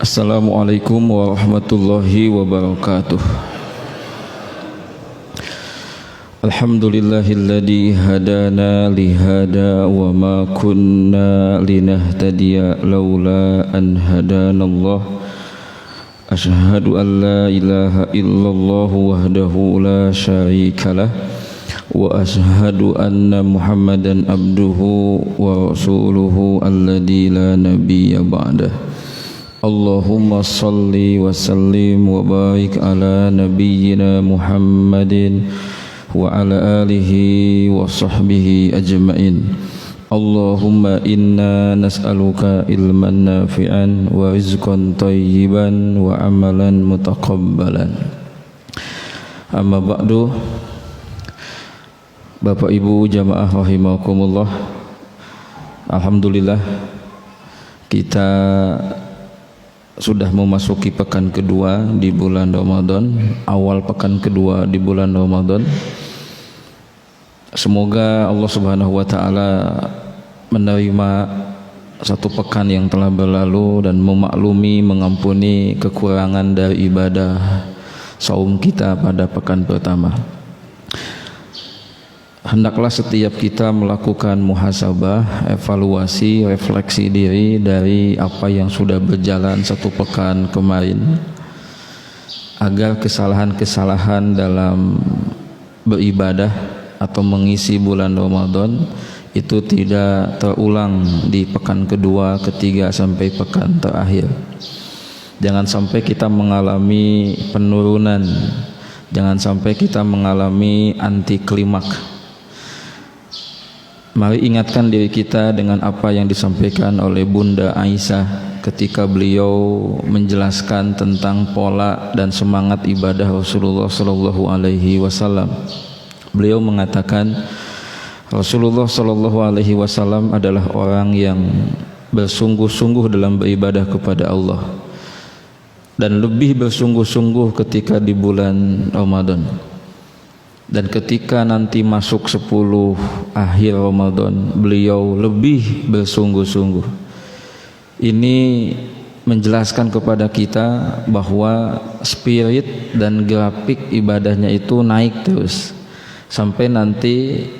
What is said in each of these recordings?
Assalamualaikum warahmatullahi wabarakatuh. Alhamdulillahilladzi hadana lihada wa ma kunna linahtadiya laula an hadanallah. Asyhadu an la ilaha illallah wahdahu la syarikalah wa asyhadu anna Muhammadan abduhu wa rasuluhu alladzi la nabiyya ba'dah. Allahumma salli wa sallim wa barik ala nabiyyina Muhammadin wa ala alihi wa sahbihi ajma'in. Allahumma inna nas'aluka ilman nafi'an wa rizqan tayyiban wa amalan mutaqabbalan. Amma ba'du. Bapak Ibu jamaah rahimakumullah, alhamdulillah kita sudah memasuki pekan kedua di bulan Ramadan, awal pekan kedua di bulan Ramadan. Semoga Allah Subhanahu wa taala menerima satu pekan yang telah berlalu dan memaklumi, mengampuni kekurangan dari ibadah saum kita pada pekan pertama. Hendaklah setiap kita melakukan muhasabah, evaluasi, refleksi diri dari apa yang sudah berjalan satu pekan kemarin, agar kesalahan-kesalahan dalam beribadah atau mengisi bulan Ramadan itu tidak terulang di pekan kedua, ketiga sampai pekan terakhir. Jangan sampai kita mengalami penurunan, jangan sampai kita mengalami anti klimaks. Mari ingatkan diri kita dengan apa yang disampaikan oleh Bunda Aisyah ketika beliau menjelaskan tentang pola dan semangat ibadah Rasulullah sallallahu alaihi wasallam. Beliau mengatakan Rasulullah sallallahu alaihi wasallam adalah orang yang bersungguh-sungguh dalam beribadah kepada Allah dan lebih bersungguh-sungguh ketika di bulan Ramadan. Dan ketika nanti masuk 10 akhir Ramadan, beliau lebih bersungguh-sungguh. Ini menjelaskan kepada kita bahwa spirit dan grafik ibadahnya itu naik terus sampai nanti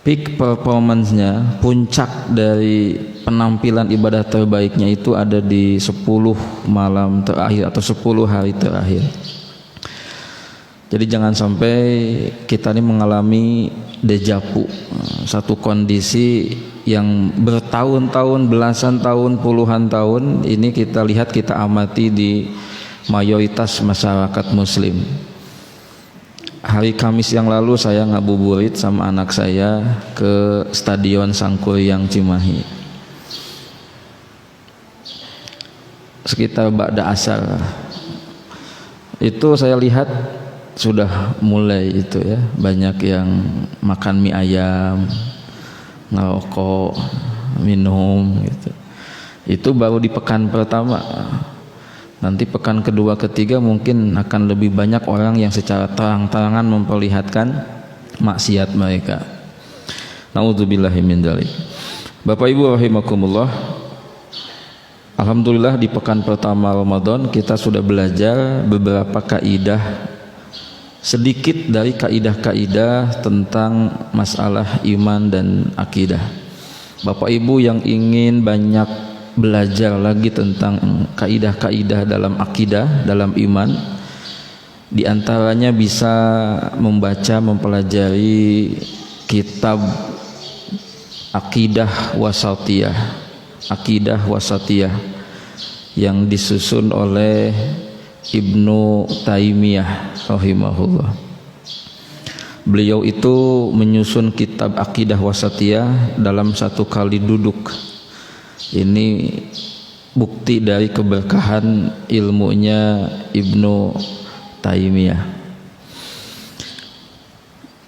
peak performance-nya, puncak dari penampilan ibadah terbaiknya itu ada di 10 malam terakhir atau 10 hari terakhir. Jadi jangan sampai kita ini mengalami dejavu, satu kondisi yang bertahun-tahun, belasan tahun, puluhan tahun ini kita lihat, kita amati di mayoritas masyarakat muslim. Hari Kamis yang lalu saya ngabuburit sama anak saya ke Stadion Sangkuriang Cimahi. Sekitar ba'da asar. Itu saya lihat sudah mulai itu ya, banyak yang makan mie ayam, ngerokok, minum gitu. Itu baru di pekan pertama. Nanti pekan kedua, ketiga mungkin akan lebih banyak orang yang secara terang-terangan memperlihatkan maksiat mereka. Nauzubillahi min dzalik. Bapak Ibu rahimakumullah, alhamdulillah di pekan pertama Ramadan kita sudah belajar beberapa kaidah, sedikit dari kaidah-kaidah tentang masalah iman dan akidah. Bapak Ibu yang ingin banyak belajar lagi tentang kaidah-kaidah dalam akidah, dalam iman, di antaranya bisa membaca, mempelajari kitab Aqidah Wasatiyah, Aqidah Wasatiyah yang disusun oleh Ibnu Taimiyah rahimahullah. Beliau itu menyusun kitab Aqidah Wasatiyah dalam satu kali duduk. Ini bukti dari keberkahan ilmunya Ibnu Taimiyah.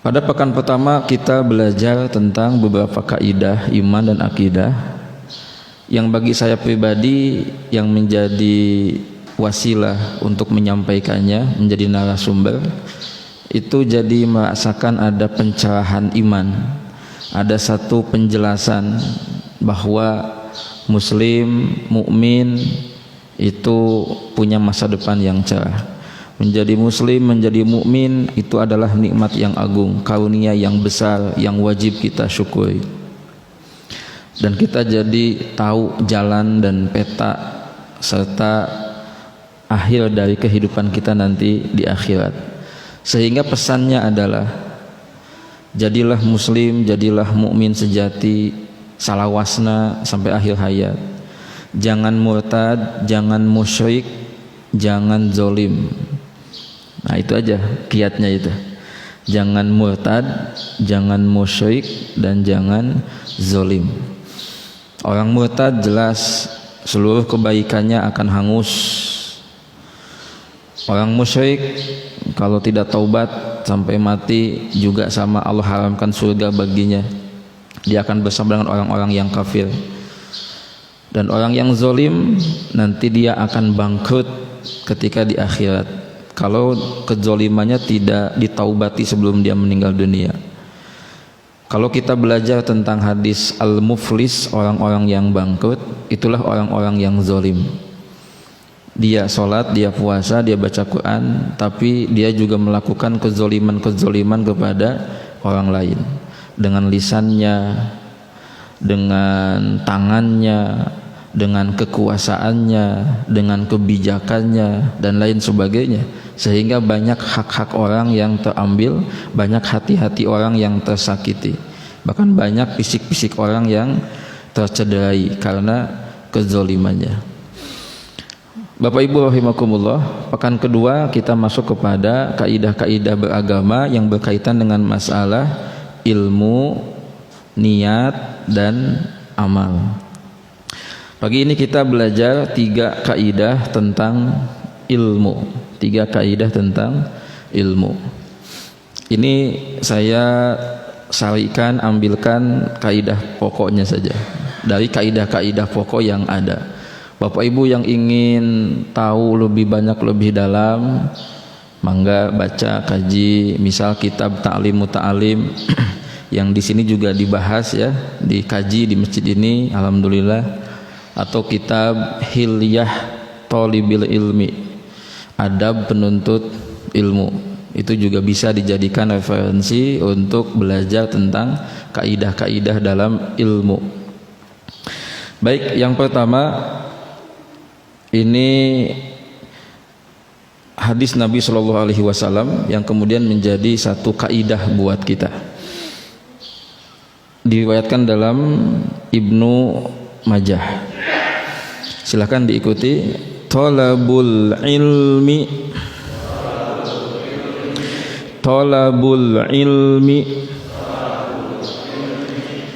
Pada pekan pertama kita belajar tentang beberapa kaidah iman dan akidah yang bagi saya pribadi yang menjadi wasilah untuk menyampaikannya, menjadi narasumber, itu jadi merasakan ada pencerahan iman, ada satu penjelasan bahwa muslim, mukmin itu punya masa depan yang cerah. Menjadi muslim, menjadi mukmin itu adalah nikmat yang agung, karunia yang besar yang wajib kita syukuri. Dan kita jadi tahu jalan dan peta serta akhir dari kehidupan kita nanti di akhirat. Sehingga pesannya adalah jadilah muslim, jadilah mukmin sejati, salawasna sampai akhir hayat. Jangan murtad, jangan musyrik, jangan zolim. Nah itu aja kiatnya itu. Jangan murtad, jangan musyrik, dan jangan zolim. Orang murtad jelas seluruh kebaikannya akan hangus. Orang musyrik kalau tidak taubat sampai mati juga sama, Allah haramkan surga baginya. Dia akan bersama dengan orang-orang yang kafir. Dan orang yang zolim nanti dia akan bangkrut ketika di akhirat kalau kezolimannya tidak ditaubati sebelum dia meninggal dunia. Kalau kita belajar tentang hadis al-muflis, orang-orang yang bangkrut, itulah orang-orang yang zolim. Dia sholat, dia puasa, dia baca Quran, tapi dia juga melakukan kezoliman-kezoliman kepada orang lain dengan lisannya, dengan tangannya, dengan kekuasaannya, dengan kebijakannya, dan lain sebagainya. Sehingga banyak hak-hak orang yang terambil, banyak hati-hati orang yang tersakiti, bahkan banyak fisik-fisik orang yang tercederai karena kezolimannya. Bapak Ibu rahimakumullah, pekan kedua kita masuk kepada kaidah-kaidah beragama yang berkaitan dengan masalah ilmu, niat, dan amal. Pagi ini kita belajar 3 kaidah tentang ilmu. 3 kaidah tentang ilmu. Ini saya sarikan, ambilkan kaidah pokoknya saja dari kaidah-kaidah pokok yang ada. Bapak Ibu yang ingin tahu lebih banyak, lebih dalam, mangga baca, kaji, misal kitab Ta'lim Muta'alim yang di sini juga dibahas ya, dikaji di masjid ini, alhamdulillah. Atau kitab Hilyah Thalibil Ilmi, adab penuntut ilmu, itu juga bisa dijadikan referensi untuk belajar tentang kaidah-kaidah dalam ilmu. Baik, yang pertama ini hadis Nabi Shallallahu Alaihi Wasallam yang kemudian menjadi satu kaidah buat kita. Diriwayatkan dalam Ibnu Majah. Silakan diikuti. Talabul ilmi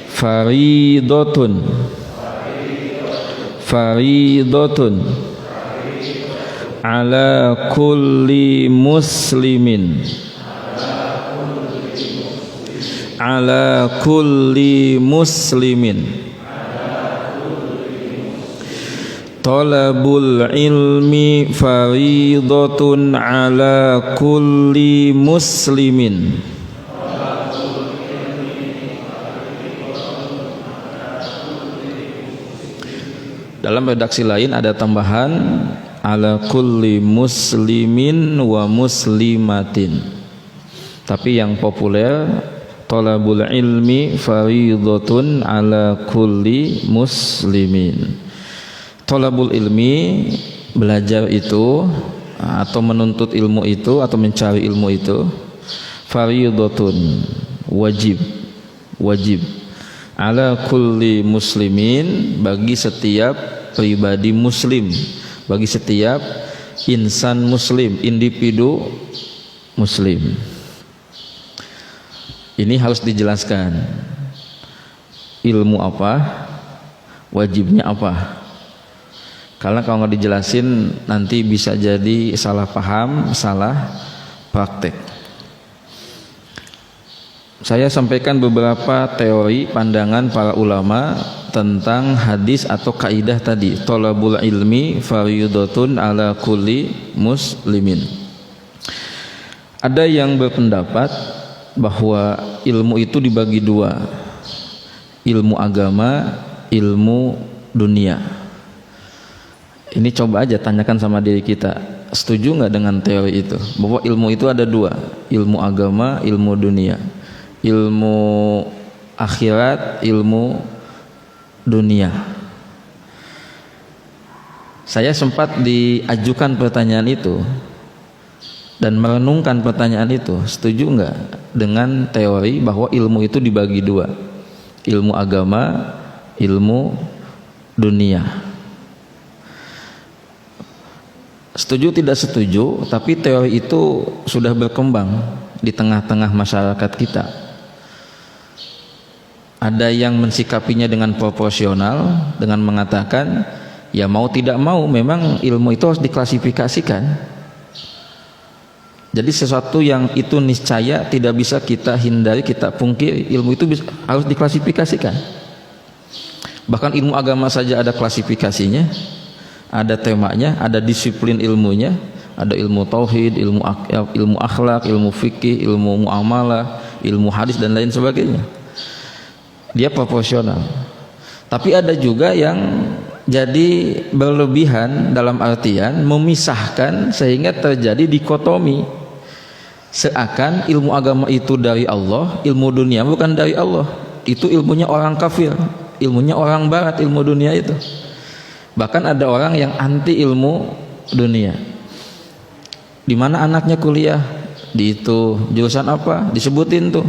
faridatun ala kulli muslimin talabul ilmi faridatun ala kulli muslimin. Dalam redaksi lain ada tambahan ala kulli muslimin wa muslimatin. Tapi yang populer talabul ilmi faridatun ala kulli muslimin. Talabul ilmi, belajar itu atau menuntut ilmu itu atau mencari ilmu itu, faridatun, wajib ala kulli muslimin, bagi setiap pribadi muslim, bagi setiap insan muslim, individu muslim. Ini harus dijelaskan ilmu apa, wajibnya apa. Karena kalau nggak dijelasin nanti bisa jadi salah paham, salah praktek. Saya sampaikan beberapa teori pandangan para ulama tentang hadis atau kaidah tadi, thalabul ilmi faridatun ala kulli muslimin. Ada yang berpendapat bahwa ilmu itu dibagi 2, ilmu agama, ilmu dunia. Ini coba aja tanyakan sama diri kita, setuju nggak dengan teori itu bahwa ilmu itu ada dua, ilmu agama, ilmu dunia, ilmu akhirat, ilmu dunia. Saya sempat diajukan pertanyaan itu dan merenungkan pertanyaan itu, setuju nggak dengan teori bahwa ilmu itu dibagi dua, ilmu agama, ilmu dunia. Setuju tidak setuju, tapi teori itu sudah berkembang di tengah-tengah masyarakat kita. Ada yang mensikapinya dengan proporsional, dengan mengatakan ya mau tidak mau memang ilmu itu harus diklasifikasikan. Jadi sesuatu yang itu niscaya tidak bisa kita hindari, kita pungkiri, ilmu itu harus diklasifikasikan. Bahkan ilmu agama saja ada klasifikasinya, ada temanya, ada disiplin ilmunya, ada ilmu tauhid, ilmu akhlak, ilmu fikih, ilmu muamalah, ilmu hadis dan lain sebagainya. Dia proporsional. Tapi ada juga yang jadi berlebihan dalam artian memisahkan sehingga terjadi dikotomi. Seakan ilmu agama itu dari Allah, ilmu dunia bukan dari Allah. Itu ilmunya orang kafir, ilmunya orang barat, ilmu dunia itu. Bahkan ada orang yang anti ilmu dunia. Di mana anaknya kuliah? Di itu jurusan apa? Disebutin tuh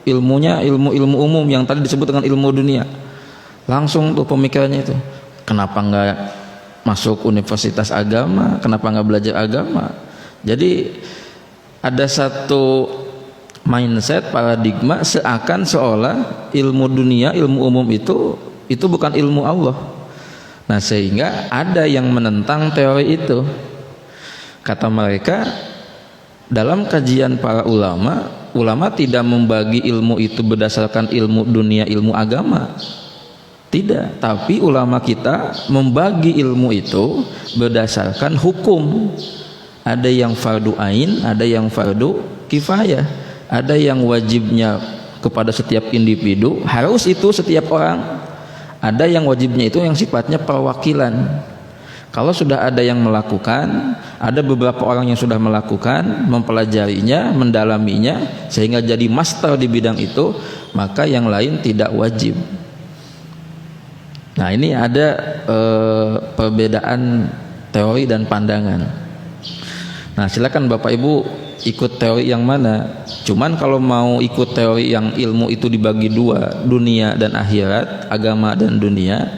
ilmunya, ilmu umum yang tadi disebut dengan ilmu dunia. Langsung tuh pemikirannya itu. Kenapa nggak masuk universitas agama? Kenapa nggak belajar agama? Jadi ada satu mindset, paradigma seakan seolah ilmu dunia, ilmu umum itu bukan ilmu Allah. Nah, sehingga ada yang menentang teori itu. Kata mereka, dalam kajian para ulama tidak membagi ilmu itu berdasarkan ilmu dunia, ilmu agama. Tidak, tapi ulama kita membagi ilmu itu berdasarkan hukum. Ada yang fardu ain, ada yang fardu kifayah, ada yang wajibnya kepada setiap individu, harus itu setiap orang. Ada yang wajibnya itu yang sifatnya perwakilan. Kalau sudah ada yang melakukan, ada beberapa orang yang sudah melakukan, mempelajarinya, mendalaminya sehingga jadi master di bidang itu, maka yang lain tidak wajib. Nah, ini ada perbedaan teori dan pandangan. Nah, silakan Bapak Ibu ikut teori yang mana. Cuman kalau mau ikut teori yang ilmu itu dibagi dua, dunia dan akhirat, agama dan dunia,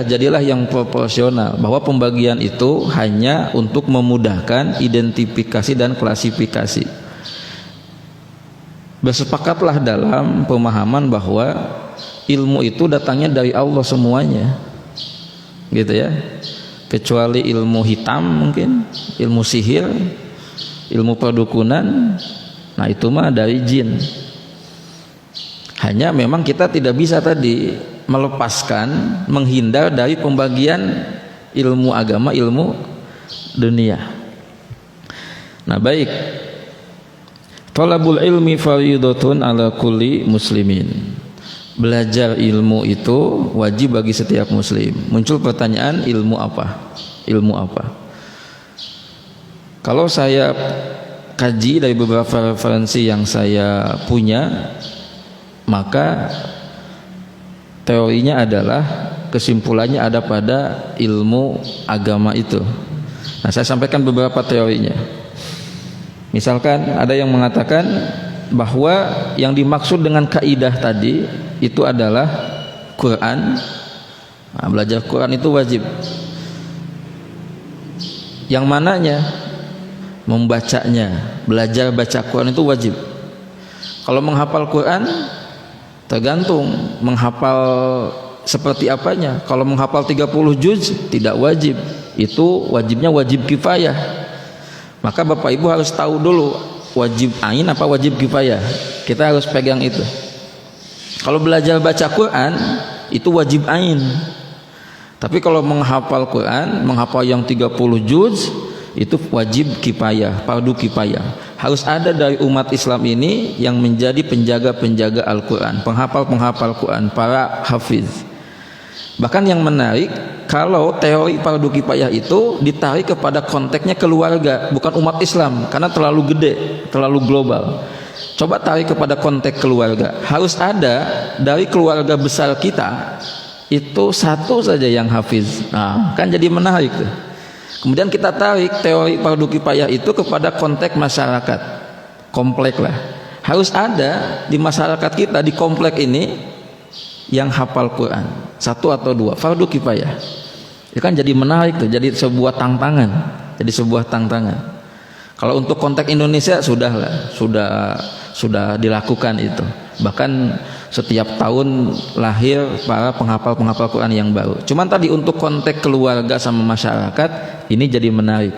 jadilah yang proporsional, bahwa pembagian itu hanya untuk memudahkan identifikasi dan klasifikasi. Bersepakatlah dalam pemahaman bahwa ilmu itu datangnya dari Allah semuanya, gitu ya. Kecuali ilmu hitam mungkin, ilmu sihir, ilmu perdukunan, nah itu mah dari jin. Hanya memang kita tidak bisa tadi melepaskan, menghindar dari pembagian ilmu agama, ilmu dunia. Nah, baik. Talabul ilmi fardhatun ala kulli muslimin. Belajar ilmu itu wajib bagi setiap muslim. Muncul pertanyaan, ilmu apa? Ilmu apa? Kalau saya kaji dari beberapa referensi yang saya punya, maka teorinya adalah, kesimpulannya ada pada ilmu agama itu. Nah, saya sampaikan beberapa teorinya. Misalkan ada yang mengatakan bahwa yang dimaksud dengan kaidah tadi itu adalah Quran. Nah, belajar Quran itu wajib. Yang mananya? Membacanya. Belajar baca Quran itu wajib. Kalau menghafal Quran tergantung menghafal seperti apanya. Kalau menghafal 30 juz tidak wajib. Itu wajibnya wajib kifayah. Maka Bapak Ibu harus tahu dulu wajib ain apa wajib kifayah. Kita harus pegang itu. Kalau belajar baca Quran itu wajib ain. Tapi kalau menghafal Quran, menghafal yang 30 juz itu wajib kifayah, fardu kifayah. Harus ada dari umat Islam ini yang menjadi penjaga-penjaga Al-Quran, penghafal-penghafal Quran, para hafiz. Bahkan yang menarik, kalau teori fardu kifayah itu ditarik kepada konteksnya keluarga, bukan umat Islam, karena terlalu gede, terlalu global. Coba tarik kepada konteks keluarga. Harus ada dari keluarga besar kita itu satu saja yang hafiz. Nah, kan jadi menarik tuh. Kemudian kita tarik teori fardu kifayah itu kepada konteks masyarakat. Komplek lah. Harus ada di masyarakat kita, di komplek ini yang hafal Quran, satu atau dua, fardu kifayah. Itu kan jadi menarik tuh, jadi sebuah tantangan, jadi sebuah tantangan. Kalau untuk konteks Indonesia sudah dilakukan itu. Bahkan setiap tahun lahir para penghafal Quran yang baru. Cuman tadi untuk konteks keluarga sama masyarakat ini jadi menarik.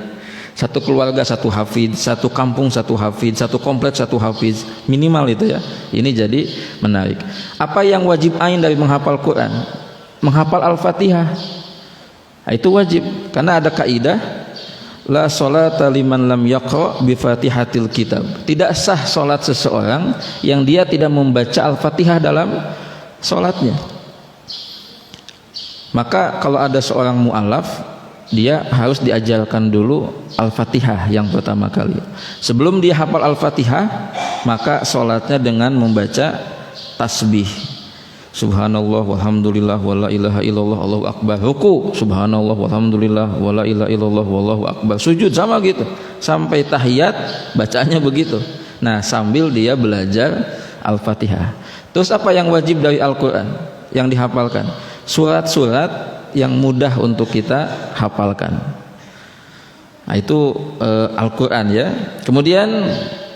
Satu keluarga satu hafiz, satu kampung satu hafiz, satu kompleks satu hafiz, minimal itu ya. Ini jadi menarik. Apa yang wajib ain dari menghafal Quran? Menghafal Al-Fatihah. Nah, itu wajib karena ada kaidah la sholata liman lam yaqra bi Fatihatil kitab. Tidak sah salat seseorang yang dia tidak membaca Al-Fatihah dalam salatnya. Maka kalau ada seorang mu'alaf, dia harus diajarkan dulu Al-Fatihah yang pertama kali. Sebelum dia hafal Al-Fatihah, maka sholatnya dengan membaca tasbih. Subhanallah walhamdulillah wala ilaha illallah Allahu akbar. Ruku subhanallah walhamdulillah wala ilaha illallah wallahu akbar. Sujud sama gitu. Sampai tahiyat bacanya begitu. Nah, sambil dia belajar Al-Fatihah. Terus apa yang wajib dari Al-Qur'an yang dihafalkan? Surat-surat yang mudah untuk kita hafalkan. Nah, itu Al-Quran ya. Kemudian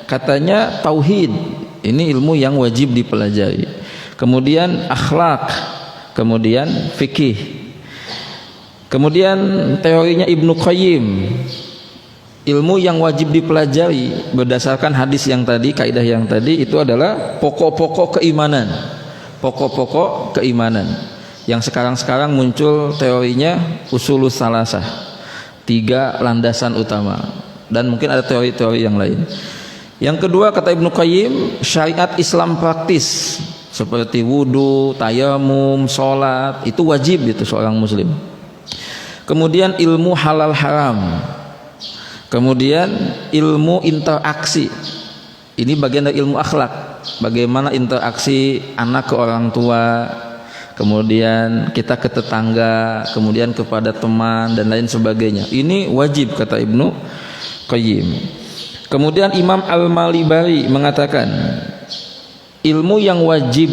katanya tauhid, ini ilmu yang wajib dipelajari. Kemudian akhlak, kemudian fikih. Kemudian teorinya Ibnu Qayyim, ilmu yang wajib dipelajari berdasarkan hadis yang tadi, kaidah yang tadi itu adalah pokok-pokok keimanan. Pokok-pokok keimanan. Yang sekarang muncul teorinya usulus salasah, 3 landasan utama, dan mungkin ada teori-teori yang lain. Yang kedua kata Ibnu Qayyim, syariat Islam praktis seperti wudu, tayamum, sholat itu wajib itu seorang muslim. Kemudian ilmu halal haram, kemudian ilmu interaksi, ini bagian dari ilmu akhlak, bagaimana interaksi anak ke orang tua, kemudian kita ke tetangga, kemudian kepada teman dan lain sebagainya. Ini wajib kata Ibnu Qayyim. Kemudian Imam Al-Malibari mengatakan ilmu yang wajib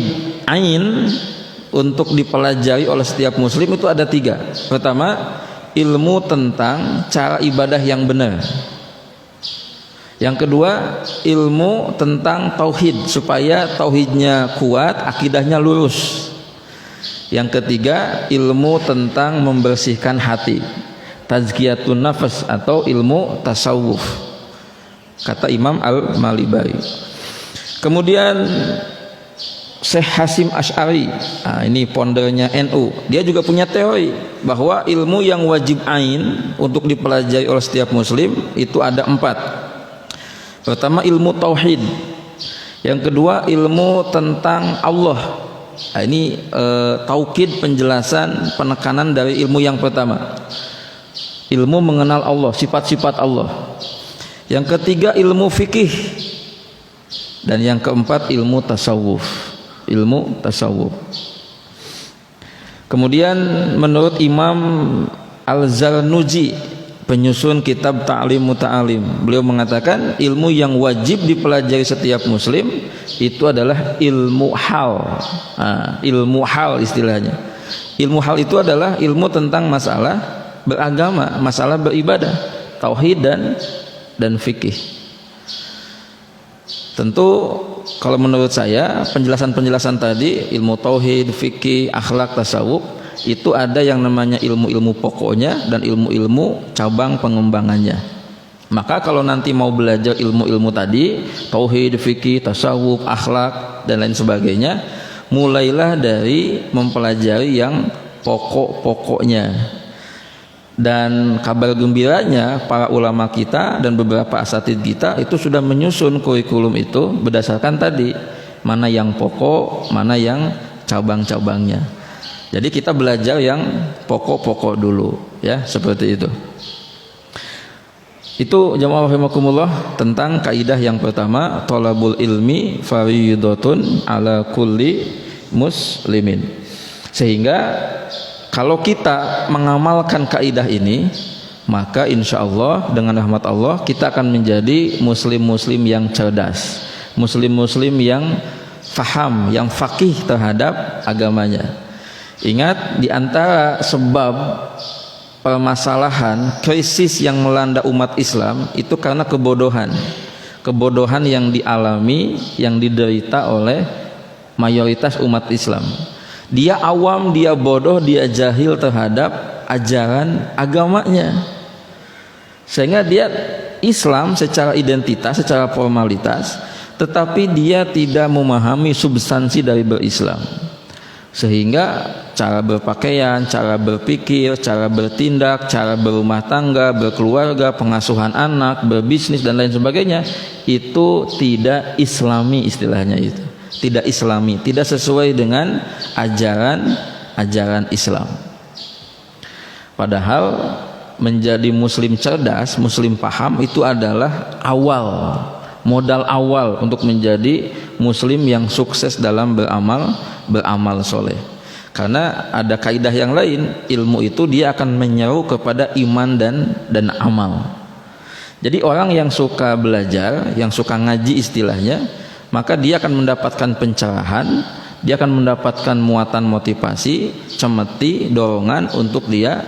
ain untuk dipelajari oleh setiap muslim itu ada 3. Pertama, ilmu tentang cara ibadah yang benar. Yang kedua, ilmu tentang tauhid supaya tauhidnya kuat, akidahnya lurus. Yang ketiga, ilmu tentang membersihkan hati, tazkiyatun nafas atau ilmu tasawuf, kata Imam Al-Malibari. Kemudian Syekh Hasim Asy'ari, nah ini pondernya NU, dia juga punya teori bahwa ilmu yang wajib ain untuk dipelajari oleh setiap muslim itu ada 4. Pertama ilmu tauhid, yang kedua ilmu tentang Allah. Nah, ini taukid, penjelasan, penekanan dari ilmu yang pertama, ilmu mengenal Allah, sifat-sifat Allah. Yang ketiga ilmu fikih, dan yang keempat ilmu tasawuf, ilmu tasawuf. Kemudian menurut Imam Al-Zarnuji, penyusun kitab Ta'lim Muta'alim, beliau mengatakan ilmu yang wajib dipelajari setiap muslim itu adalah ilmu hal. Nah, ilmu hal istilahnya. Ilmu hal itu adalah ilmu tentang masalah beragama, masalah beribadah, tauhid dan fikih. Tentu kalau menurut saya penjelasan-penjelasan tadi, ilmu tauhid, fikih, akhlak, tasawuf, itu ada yang namanya ilmu-ilmu pokoknya dan ilmu-ilmu cabang pengembangannya. Maka kalau nanti mau belajar ilmu-ilmu tadi, tauhid, fikih, tasawuf, akhlak dan lain sebagainya, mulailah dari mempelajari yang pokok-pokoknya. Dan kabar gembiranya, para ulama kita dan beberapa asatidz kita itu sudah menyusun kurikulum itu berdasarkan tadi, mana yang pokok, mana yang cabang-cabangnya. Jadi kita belajar yang pokok-pokok dulu, ya, seperti itu. Itu jamaah rahimakumullah tentang kaidah yang pertama, thalabul ilmi fariidatun ala kulli muslimin. Sehingga kalau kita mengamalkan kaidah ini, maka insya Allah dengan rahmat Allah kita akan menjadi muslim-muslim yang cerdas, muslim-muslim yang faham, yang faqih terhadap agamanya. Ingat, di antara sebab permasalahan krisis yang melanda umat Islam itu karena kebodohan yang dialami, yang diderita oleh mayoritas umat Islam. Dia awam, dia bodoh, dia jahil terhadap ajaran agamanya, sehingga dia Islam secara identitas, secara formalitas, tetapi dia tidak memahami substansi dari berislam. Sehingga cara berpakaian, cara berpikir, cara bertindak, cara berumah tangga, berkeluarga, pengasuhan anak, berbisnis dan lain sebagainya itu tidak islami, istilahnya itu tidak islami, tidak sesuai dengan ajaran Islam. Padahal menjadi muslim cerdas, muslim paham itu adalah modal awal untuk menjadi muslim yang sukses dalam beramal soleh. Karena ada kaidah yang lain, ilmu itu dia akan menyeru kepada iman dan amal. Jadi orang yang suka belajar, yang suka ngaji istilahnya, maka dia akan mendapatkan pencerahan, dia akan mendapatkan muatan motivasi, cemeti, dorongan untuk dia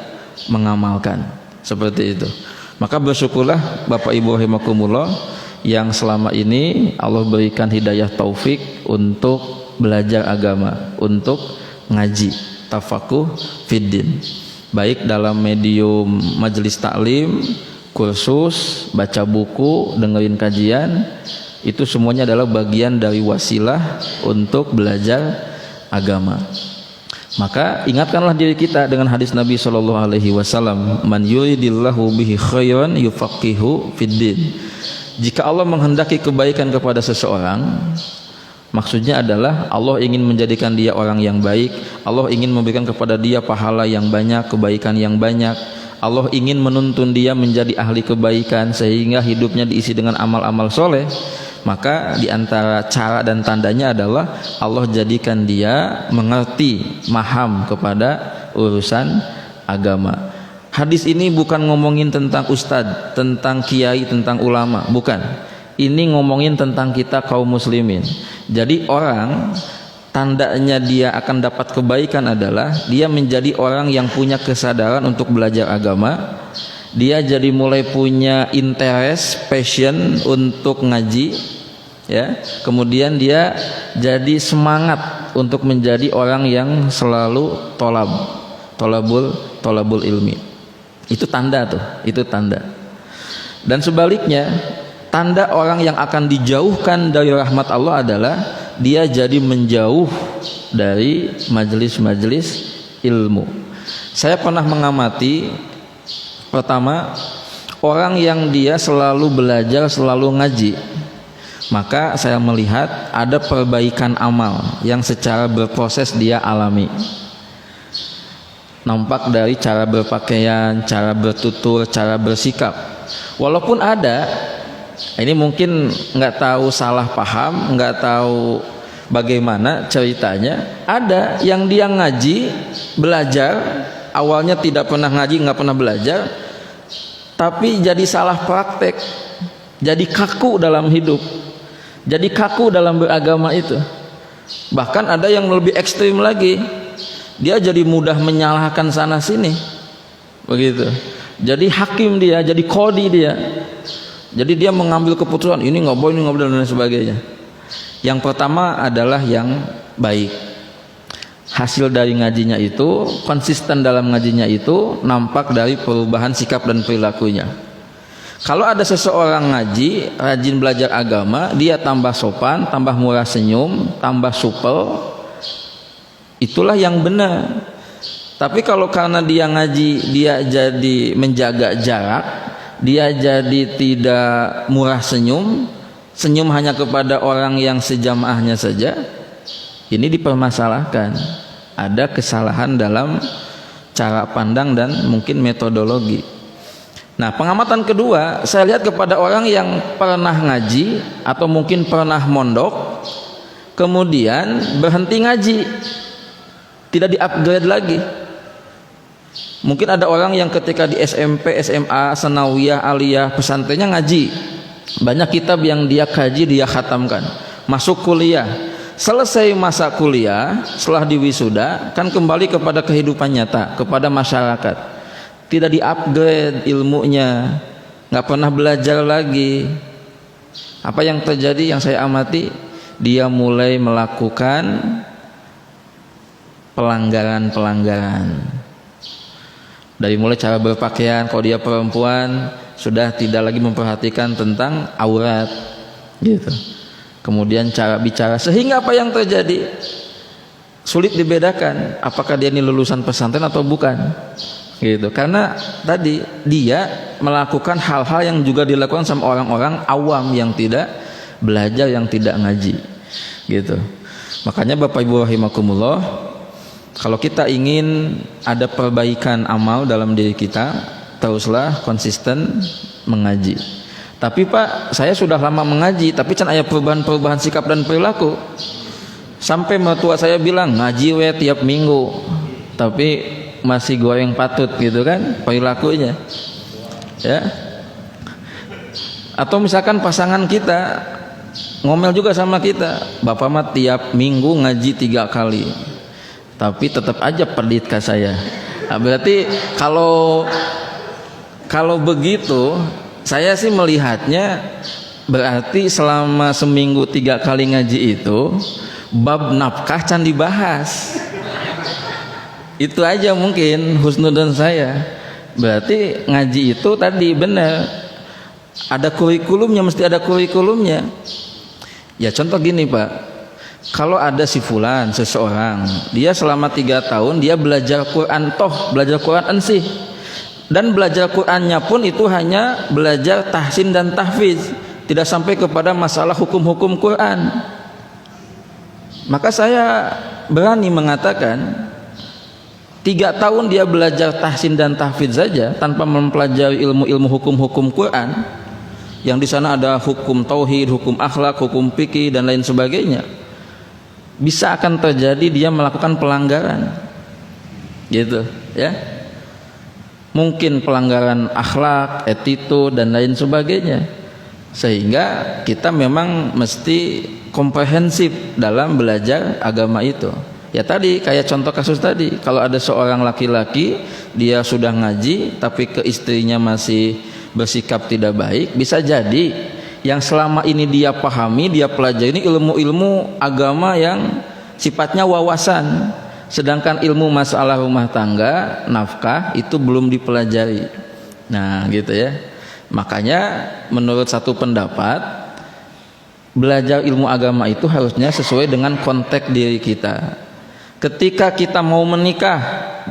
mengamalkan. Seperti itu. Maka bersyukurlah Bapak Ibu rahimakumullah yang selama ini Allah berikan hidayah taufik untuk belajar agama, untuk ngaji, tafakuh fiddin, baik dalam medium majelis taklim, kursus, baca buku, dengerin kajian, itu semuanya adalah bagian dari wasilah untuk belajar agama. Maka ingatkanlah diri kita dengan hadis Nabi SAW, man yuridillahu bihi khairan yufaqihu fiddin. Jika Allah menghendaki kebaikan kepada seseorang, maksudnya adalah Allah ingin menjadikan dia orang yang baik, Allah ingin memberikan kepada dia pahala yang banyak, kebaikan yang banyak, Allah ingin menuntun dia menjadi ahli kebaikan sehingga hidupnya diisi dengan amal-amal soleh. Maka di antara cara dan tandanya adalah Allah jadikan dia mengerti, maham kepada urusan agama. Hadis ini bukan ngomongin tentang ustadz, tentang kiai, tentang ulama, bukan. Ini ngomongin tentang kita kaum muslimin. Jadi orang, tandanya dia akan dapat kebaikan adalah dia menjadi orang yang punya kesadaran untuk belajar agama. Dia jadi mulai punya interest, passion untuk ngaji, ya. Kemudian dia jadi semangat untuk menjadi orang yang selalu tolabul ilmi. Itu tanda tuh, itu tanda. Dan sebaliknya, tanda orang yang akan dijauhkan dari rahmat Allah adalah dia jadi menjauh dari majelis-majelis ilmu. Saya pernah mengamati, pertama, orang yang dia selalu belajar, selalu ngaji, maka saya melihat ada perbaikan amal yang secara berproses dia alami. Nampak dari cara berpakaian, cara bertutur, cara bersikap. Walaupun ada, ini mungkin nggak tahu salah paham, nggak tahu bagaimana ceritanya, ada yang dia ngaji, belajar, awalnya tidak pernah ngaji, nggak pernah belajar, tapi jadi salah praktek, jadi kaku dalam hidup, jadi kaku dalam beragama itu. Bahkan ada yang lebih ekstrim lagi, dia jadi mudah menyalahkan sana sini, begitu. Jadi hakim dia, jadi kodi dia. Jadi dia mengambil keputusan ini nggak boleh, ini nggak boleh dan sebagainya. Yang pertama adalah yang baik. Hasil dari ngajinya itu, konsisten dalam ngajinya itu nampak dari perubahan sikap dan perilakunya. Kalau ada seseorang ngaji, rajin belajar agama, dia tambah sopan, tambah murah senyum, tambah supel, itulah yang benar. Tapi kalau karena dia ngaji, dia jadi menjaga jarak, dia jadi tidak murah senyum, senyum hanya kepada orang yang sejamaahnya saja, ini dipermasalahkan. ada kesalahan dalam cara pandang dan mungkin metodologi. Nah, pengamatan kedua, saya lihat kepada orang yang pernah ngaji atau mungkin pernah mondok, kemudian berhenti ngaji, tidak di-upgrade lagi. Mungkin ada orang yang ketika di SMP, SMA, Sanawiyah, Aliyah, pesantrennya ngaji, banyak kitab yang dia kaji, dia khatamkan. Masuk kuliah, selesai masa kuliah, setelah diwisuda, kan kembali kepada kehidupan nyata, kepada masyarakat. Tidak di-upgrade ilmunya, nggak pernah belajar lagi. Apa yang terjadi yang saya amati, dia mulai melakukan pelanggaran-pelanggaran. Dari mulai cara berpakaian, kalau dia perempuan sudah tidak lagi memperhatikan tentang aurat, gitu. Kemudian cara bicara, sehingga apa yang terjadi sulit dibedakan apakah dia ini lulusan pesantren atau bukan. Gitu, karena tadi dia melakukan hal-hal yang juga dilakukan sama orang-orang awam yang tidak belajar, yang tidak ngaji, gitu. Makanya Bapak Ibu rahimakumullah, kalau kita ingin ada perbaikan amal dalam diri kita, teruslah konsisten mengaji. Tapi Pak, saya sudah lama mengaji, tapi kan ada perubahan-perubahan sikap dan perilaku. Sampai mertua saya bilang ngaji we tiap minggu, tapi masih goreng patut, gitu kan perilakunya, ya. Atau misalkan pasangan kita ngomel juga sama kita, bapak mah tiap minggu ngaji 3 kali, tapi tetap aja pelit ke saya. Nah, berarti kalau begitu, saya sih melihatnya berarti selama seminggu 3 kali ngaji itu bab nafkah can dibahas. Itu aja mungkin husnudon saya. Berarti ngaji itu tadi benar, ada kurikulumnya, mesti ada kurikulumnya. Ya contoh gini Pak, kalau ada si fulan, seseorang, dia selama 3 tahun dia belajar Quran, belajar Quran sih, dan belajar Qurannya pun itu hanya belajar tahsin dan tahfiz, tidak sampai kepada masalah hukum-hukum Quran. Maka saya berani mengatakan 3 tahun dia belajar tahsin dan tahfidz saja tanpa mempelajari ilmu-ilmu hukum-hukum Quran, yang di sana ada hukum tauhid, hukum akhlak, hukum fikih dan lain sebagainya, bisa akan terjadi dia melakukan pelanggaran, gitu ya. Mungkin pelanggaran akhlak, attitude dan lain sebagainya. Sehingga kita memang mesti komprehensif dalam belajar agama itu. Ya tadi kayak contoh kasus tadi, kalau ada seorang laki-laki dia sudah ngaji tapi ke istrinya masih bersikap tidak baik, bisa jadi yang selama ini dia pahami, dia pelajari ini ilmu-ilmu agama yang sifatnya wawasan, sedangkan ilmu masalah rumah tangga, nafkah itu belum dipelajari. Nah gitu ya. Makanya menurut satu pendapat, belajar ilmu agama itu harusnya sesuai dengan konteks diri kita. Ketika kita mau menikah,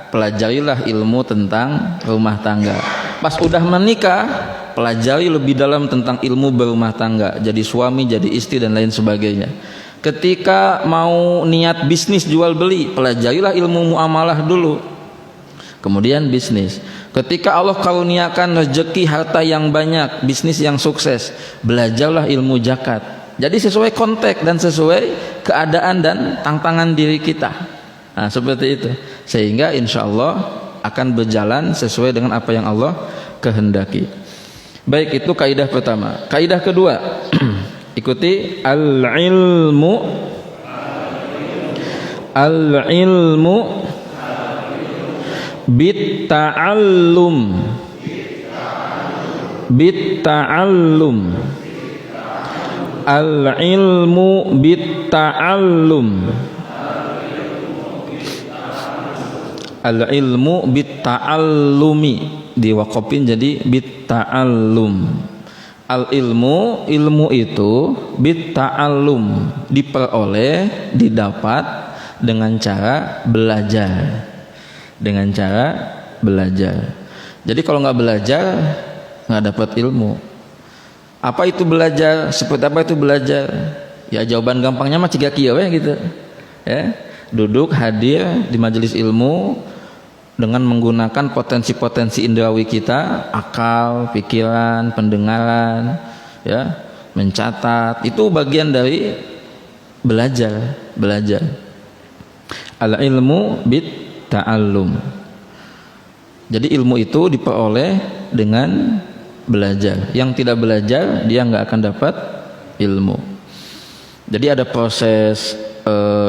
pelajarilah ilmu tentang rumah tangga. Pas udah menikah, pelajari lebih dalam tentang ilmu berumah tangga, jadi suami, jadi istri dan lain sebagainya. Ketika mau niat bisnis jual beli, pelajarilah ilmu muamalah dulu, kemudian bisnis. Ketika Allah karuniakan rezeki harta yang banyak, bisnis yang sukses, belajarlah ilmu zakat. Jadi sesuai konteks dan sesuai keadaan dan tantangan diri kita. Nah seperti itu, sehingga insya Allah akan berjalan sesuai dengan apa yang Allah kehendaki. Baik, itu kaidah pertama. Kaidah kedua, ikuti al-ilmu bit-ta'allum al-ilmu bit-ta'allum al-ilmu bit-ta'allumi, diwakopin jadi bit-ta'allum. Al-ilmu, ilmu itu bit-ta'allum, diperoleh, didapat dengan cara belajar. Dengan cara belajar. Jadi kalau nggak belajar, nggak dapat ilmu. Apa itu belajar? Seperti apa itu belajar? Ya jawaban gampangnya mah 3 kieu ya gitu. Ya. duduk hadir di majelis ilmu dengan menggunakan potensi-potensi indrawi kita, akal, pikiran, pendengaran, ya, mencatat, itu bagian dari belajar. Al ilmu bit ta'allum. Jadi ilmu itu diperoleh dengan belajar. Yang tidak belajar dia nggak akan dapat ilmu. Jadi ada proses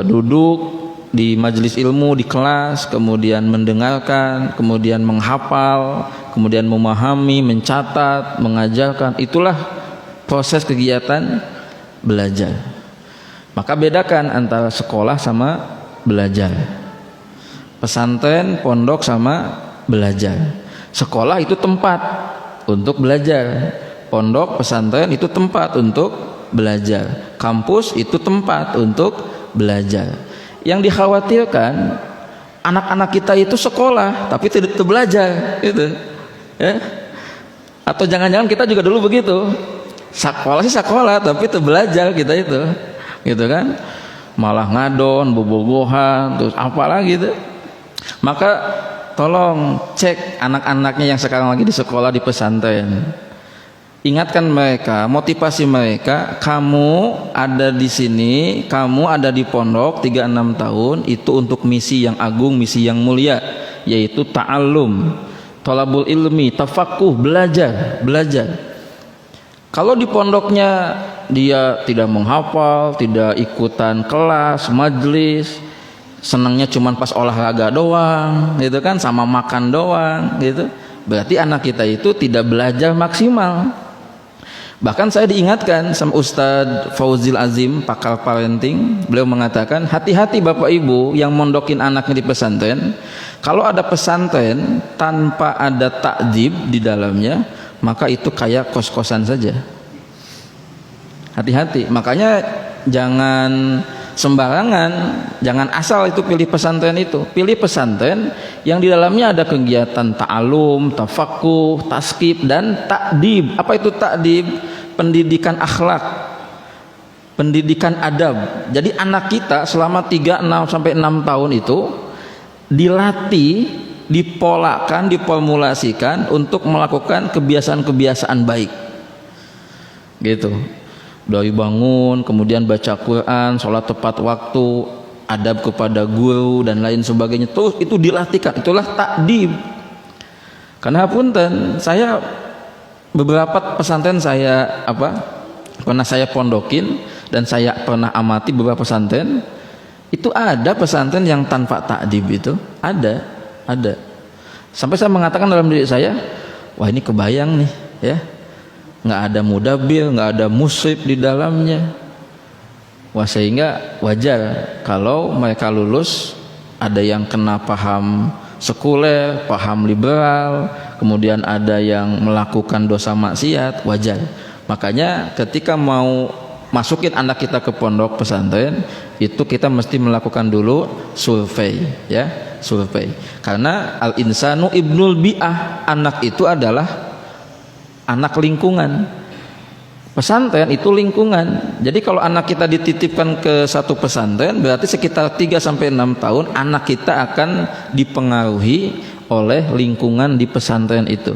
duduk di majelis ilmu, di kelas, kemudian mendengarkan, kemudian menghafal, kemudian memahami, mencatat, mengajarkan. Itulah proses kegiatan belajar. Maka bedakan antara sekolah sama belajar, pesantren, pondok sama belajar. Sekolah itu tempat untuk belajar, pondok, pesantren itu tempat untuk belajar, kampus itu tempat untuk belajar. Yang dikhawatirkan anak-anak kita itu sekolah tapi tidak belajar, gitu, ya? Atau jangan-jangan kita juga dulu begitu, sekolah sih sekolah tapi tidak belajar kita itu, gitu kan? Malah ngadon, bobogohan, terus apalagi itu. Maka tolong cek anak-anaknya yang sekarang lagi di sekolah, di pesantren. Ingatkan mereka, motivasi mereka, kamu ada di sini, kamu ada di pondok 3-6 tahun, itu untuk misi yang agung, misi yang mulia, yaitu ta'allum, thalabul ilmi, tafaqquh, belajar. Kalau di pondoknya dia tidak menghafal, tidak ikutan kelas, majelis, senangnya cuma pas olahraga doang, gitu kan, sama makan doang, gitu, berarti anak kita itu tidak belajar maksimal. Bahkan saya diingatkan sama Ustadz Fauzil Azim, pakar parenting, beliau mengatakan, hati-hati Bapak Ibu yang mondokin anaknya di pesantren. Kalau ada pesantren tanpa ada takdib di dalamnya, maka itu kayak kos-kosan saja. Hati-hati. Makanya jangan sembarangan, jangan asal itu pilih pesantren itu. Pilih pesantren yang di dalamnya ada kegiatan ta'alum, tafaqquh, taskib, dan takdib. Apa itu takdib? Pendidikan akhlak, pendidikan adab. Jadi anak kita selama 3-6 sampai 6 tahun itu dilatih, dipolakan, diformulasikan untuk melakukan kebiasaan-kebiasaan baik, gitu. Dari bangun, kemudian baca Quran, sholat tepat waktu, adab kepada guru dan lain sebagainya, terus itu dilatihkan. Itulah takdib. Karena punten, saya beberapa pesantren saya pernah saya pondokin dan saya pernah amati beberapa pesantren, itu ada pesantren yang tanpa takdib, itu ada. Sampai saya mengatakan dalam diri saya, wah ini kebayang nih, ya, nggak ada mudabbir, nggak ada musib di dalamnya. Wah, sehingga wajar kalau mereka lulus ada yang kena paham sekuler, paham liberal, kemudian ada yang melakukan dosa maksiat, wajar. Makanya ketika mau masukin anak kita ke pondok pesantren, itu kita mesti melakukan dulu survei, ya, survei. Karena al insanu ibnul bi'ah, anak itu adalah anak lingkungan. Pesantren itu lingkungan. Jadi kalau anak kita dititipkan ke satu pesantren, berarti sekitar 3-6 tahun anak kita akan dipengaruhi oleh lingkungan di pesantren itu.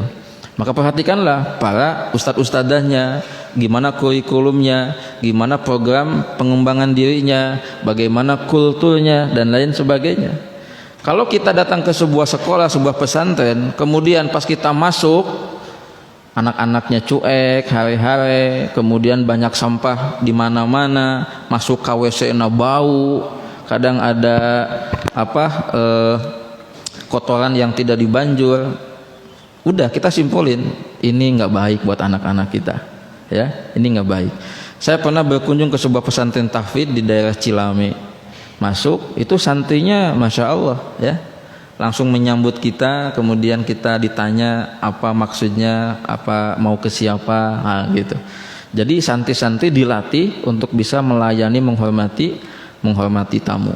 Maka perhatikanlah para ustadz-ustadzahnya, gimana kurikulumnya, gimana program pengembangan dirinya, bagaimana kulturnya, dan lain sebagainya. Kalau kita datang ke sebuah sekolah, sebuah pesantren, kemudian pas kita masuk, anak-anaknya cuek, hare-hare, kemudian banyak sampah di mana-mana, masuk ke WC-nya bau, kadang ada kotoran yang tidak dibanjur. Udah kita simpulin, ini nggak baik buat anak-anak kita, ya, ini nggak baik. Saya pernah berkunjung ke sebuah pesantren tahfidz di daerah Cilame. Masuk, itu santrinya, masya Allah, ya, langsung menyambut kita, kemudian kita ditanya apa maksudnya, apa mau ke siapa, gitu. Jadi santri-santri dilatih untuk bisa melayani, menghormati tamu.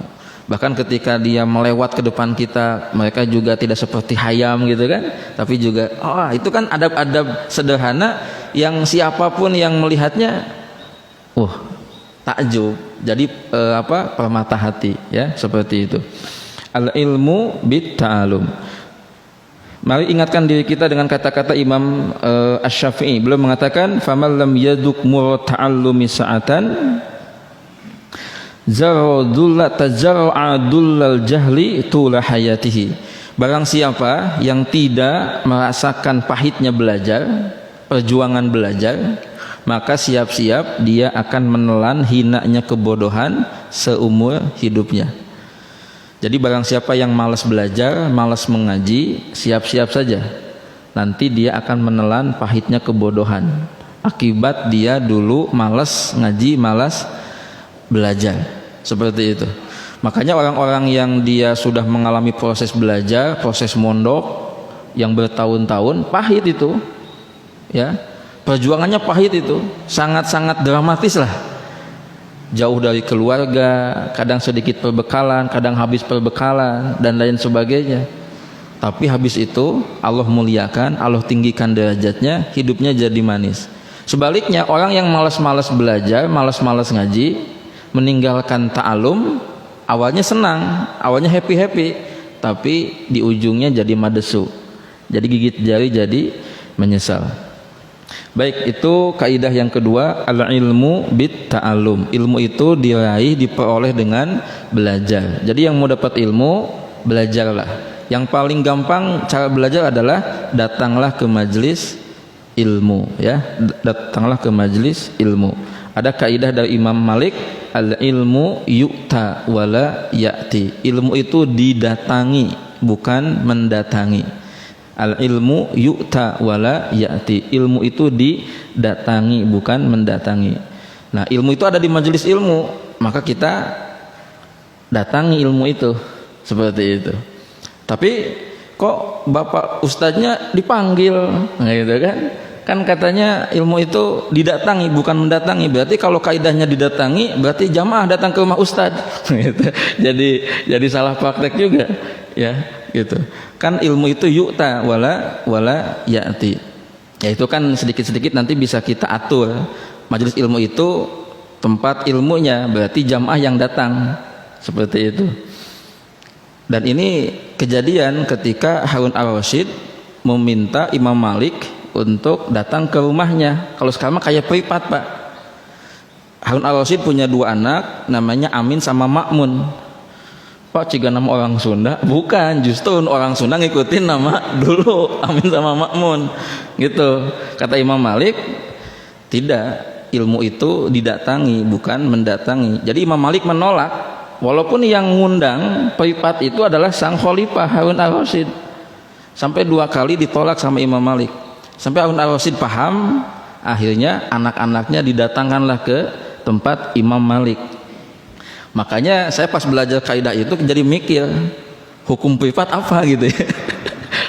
Bahkan ketika dia melewat ke depan kita, mereka juga tidak seperti hayam, gitu kan, tapi juga itu kan adab-adab sederhana yang siapapun yang melihatnya, takjub. Jadi permata hati ya, seperti itu. Al ilmu bit ta'alum. Mari ingatkan diri kita dengan kata-kata Imam Asy-Syafi'i. Beliau mengatakan faman lam yaduk mur ta'allumi sa'atan tajarra'adullal jahli tula hayatihi. Barang siapa yang tidak merasakan pahitnya belajar, perjuangan belajar, maka siap-siap dia akan menelan hinanya kebodohan seumur hidupnya. Jadi barang siapa yang malas belajar, malas mengaji, siap-siap saja nanti dia akan menelan pahitnya kebodohan akibat dia dulu malas ngaji, malas belajar. Seperti itu. Makanya orang-orang yang dia sudah mengalami proses belajar, proses mondok yang bertahun-tahun, pahit itu ya, perjuangannya pahit itu, sangat-sangat dramatis lah. Jauh dari keluarga, kadang sedikit perbekalan, kadang habis perbekalan dan lain sebagainya. Tapi habis itu Allah muliakan, Allah tinggikan derajatnya, hidupnya jadi manis. Sebaliknya orang yang malas-malas belajar, malas-malas ngaji, meninggalkan ta'alum, awalnya senang, awalnya happy-happy, tapi di ujungnya jadi madesu. Jadi gigit jari jadi menyesal. Baik, itu kaidah yang kedua, al-ilmu bit ta'allum. Ilmu itu diraih, diperoleh dengan belajar. Jadi yang mau dapat ilmu, belajarlah. Yang paling gampang cara belajar adalah datanglah ke majelis ilmu ya. Datanglah ke majelis ilmu. Ada kaidah dari Imam Malik, al-ilmu yu'ta wala ya'ti. Ilmu itu didatangi, bukan mendatangi. Al-ilmu yu'ta wala ya'ti. Ilmu itu didatangi, bukan mendatangi. Nah, ilmu itu ada di majelis ilmu, maka kita datangi ilmu itu. Seperti itu. Tapi kok bapak ustadznya dipanggil, gitu kan? Kan katanya ilmu itu didatangi, bukan mendatangi. Berarti kalau kaidahnya didatangi, berarti jamaah datang ke rumah ustadz, gitu. Jadi salah praktek juga, ya, gitu. Kan ilmu itu yu'ta wala ya'ti. Ya itu kan sedikit-sedikit nanti bisa kita atur. Majelis ilmu itu tempat ilmunya, berarti jamaah yang datang. Seperti itu. Dan ini kejadian ketika Harun al-Rasyid meminta Imam Malik untuk datang ke rumahnya. Kalau sekarang mah kayak privat, Pak. Harun al-Rasyid punya 2 anak, namanya Amin sama Makmun. Pak, ciga nama orang Sunda? Bukan, justru orang Sunda ngikutin nama dulu Amin sama Makmun. Gitu. Kata Imam Malik, tidak, ilmu itu didatangi, bukan mendatangi. Jadi Imam Malik menolak, walaupun yang ngundang privat itu adalah sang khalifah Harun al-Rasyid. Sampai 2 kali ditolak sama Imam Malik. Sampai Harun al-Rasyid paham, akhirnya anak-anaknya didatangkanlah ke tempat Imam Malik. Makanya saya pas belajar kaidah itu jadi mikir, hukum privat apa gitu ya.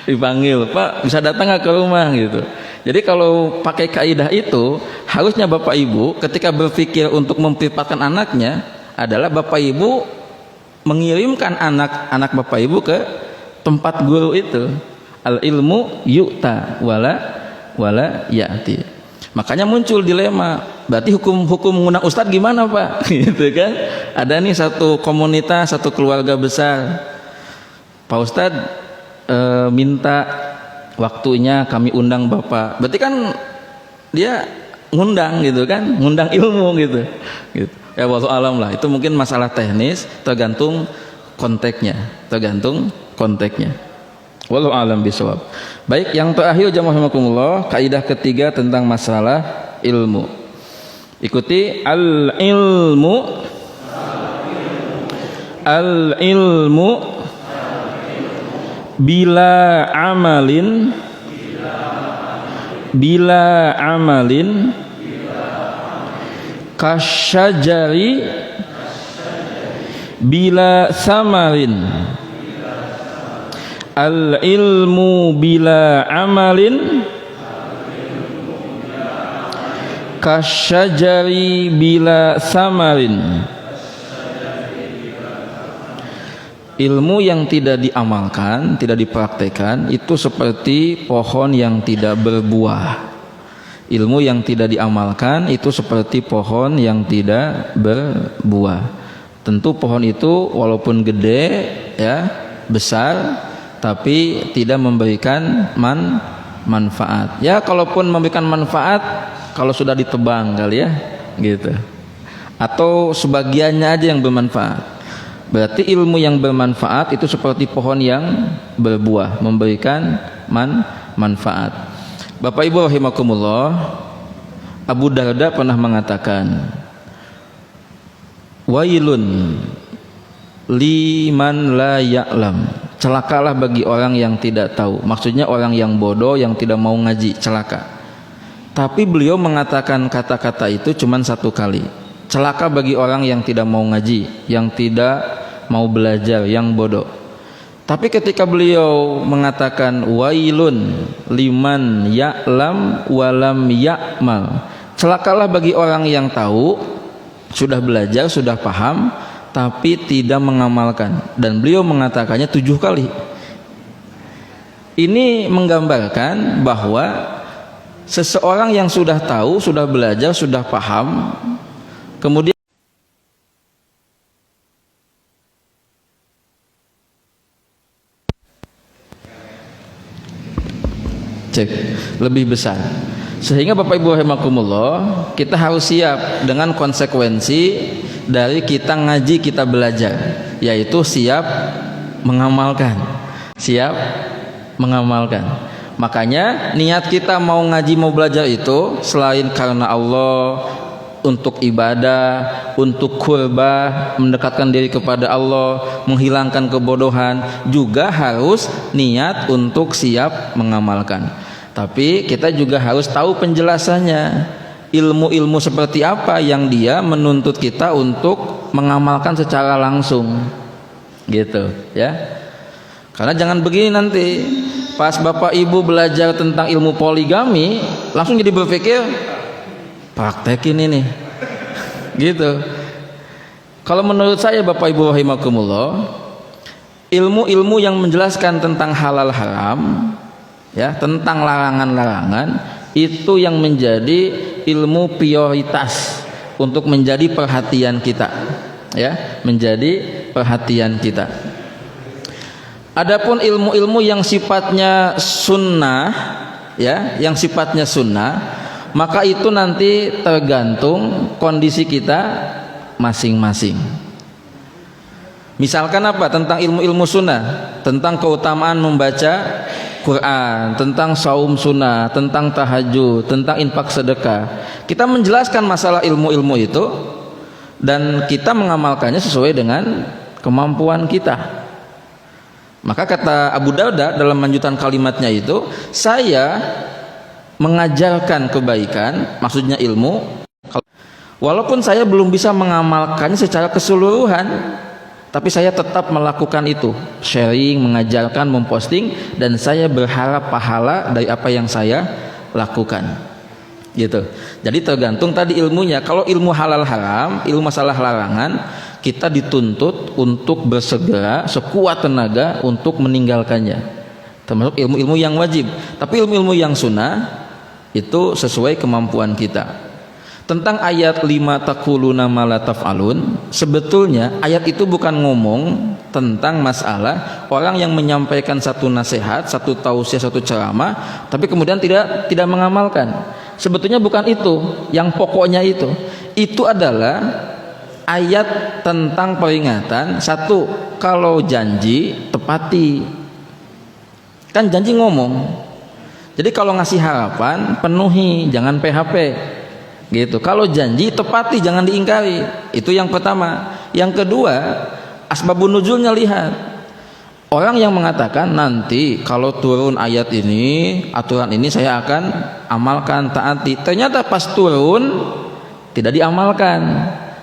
Dipanggil, Pak bisa datang nggak ke rumah gitu. Jadi kalau pakai kaidah itu, harusnya Bapak Ibu ketika berpikir untuk memprivatkan anaknya adalah Bapak Ibu mengirimkan anak-anak Bapak Ibu ke tempat guru itu. Al ilmu yu'ta wala ya'ti. Makanya muncul dilema, berarti hukum mengundang ustadz gimana, Pak? Gitu kan? Ada nih satu komunitas, satu keluarga besar. Pak Ustadz minta waktunya kami undang Bapak. Berarti kan dia ngundang gitu kan, ngundang ilmu gitu. Ya wallahu alam lah. Itu mungkin masalah teknis, tergantung konteksnya. Wallahu alam bisawab. Baik, yang terakhir jamaah rahimakumullah, kaidah ketiga tentang masalah ilmu. Ikuti al-ilmu bila amalin kasyajari bila samarin. Al-ilmu bila amalin kasyajari bila samarin. Ilmu yang tidak diamalkan, tidak dipraktekkan, itu seperti pohon yang tidak berbuah. Ilmu yang tidak diamalkan itu seperti pohon yang tidak berbuah. Tentu pohon itu walaupun gede ya, besar, tapi tidak memberikan manfaat. Ya kalaupun memberikan manfaat kalau sudah ditebang kali ya, gitu. Atau sebagiannya aja yang bermanfaat. Berarti ilmu yang bermanfaat itu seperti pohon yang berbuah, memberikan manfaat. Bapak Ibu rahimakumullah, Abu Darda pernah mengatakan, wailun liman la ya'lam, celakalah bagi orang yang tidak tahu. Maksudnya orang yang bodoh, yang tidak mau ngaji, celaka. Tapi beliau mengatakan kata-kata itu cuma satu kali. Celaka bagi orang yang tidak mau ngaji, yang tidak mau belajar, yang bodoh. Tapi ketika beliau mengatakan wailun liman ya'lam walam ya'mal, celakalah bagi orang yang tahu, sudah belajar, sudah paham, tapi tidak mengamalkan. Dan beliau mengatakannya 7 kali. Ini menggambarkan bahwa seseorang yang sudah tahu, sudah belajar, sudah paham, kemudian lebih besar. Sehingga Bapak Ibu rahimakumullah, kita harus siap dengan konsekuensi dari kita ngaji, kita belajar, yaitu siap mengamalkan. Siap mengamalkan. Makanya niat kita mau ngaji, mau belajar itu selain karena Allah, untuk ibadah, untuk qurbah, mendekatkan diri kepada Allah, menghilangkan kebodohan, juga harus niat untuk siap mengamalkan. Tapi kita juga harus tahu penjelasannya, ilmu-ilmu seperti apa yang dia menuntut kita untuk mengamalkan secara langsung, gitu ya. Karena jangan begini nanti pas Bapak Ibu belajar tentang ilmu poligami langsung jadi berpikir praktekin ini, gitu. Kalau menurut saya Bapak Ibu rahimakumullah, ilmu-ilmu yang menjelaskan tentang halal haram ya, tentang larangan-larangan, itu yang menjadi ilmu prioritas untuk menjadi perhatian kita ya, menjadi perhatian kita. Adapun ilmu-ilmu yang sifatnya sunnah ya, yang sifatnya sunnah, maka itu nanti tergantung kondisi kita masing-masing. Misalkan apa? Tentang ilmu-ilmu sunnah, tentang keutamaan membaca Quran, tentang saum sunnah, tentang tahajud, tentang infak sedekah. Kita menjelaskan masalah ilmu-ilmu itu dan kita mengamalkannya sesuai dengan kemampuan kita. Maka kata Abu Darda dalam lanjutan kalimatnya itu, saya mengajarkan kebaikan, maksudnya ilmu, walaupun saya belum bisa mengamalkannya secara keseluruhan, tapi saya tetap melakukan itu, sharing, mengajarkan, memposting, dan saya berharap pahala dari apa yang saya lakukan, gitu. Jadi tergantung tadi ilmunya. Kalau ilmu halal haram, ilmu masalah larangan, kita dituntut untuk bersegera sekuat tenaga untuk meninggalkannya, termasuk ilmu-ilmu yang wajib. Tapi ilmu-ilmu yang sunnah itu sesuai kemampuan kita. Tentang ayat 5 taquluna ma la taf'alun, sebetulnya ayat itu bukan ngomong tentang masalah orang yang menyampaikan satu nasihat, satu tausiah, satu ceramah, tapi kemudian tidak mengamalkan. Sebetulnya bukan itu yang pokoknya itu. Itu adalah ayat tentang peringatan. Satu, kalau janji tepati. Kan janji ngomong. Jadi kalau ngasih harapan penuhi, jangan PHP, gitu. Kalau janji tepati, jangan diingkari. Itu yang pertama. Yang kedua, asbabun nuzulnya lihat. Orang yang mengatakan nanti kalau turun ayat ini, aturan ini saya akan amalkan, taati. Ternyata pas turun tidak diamalkan.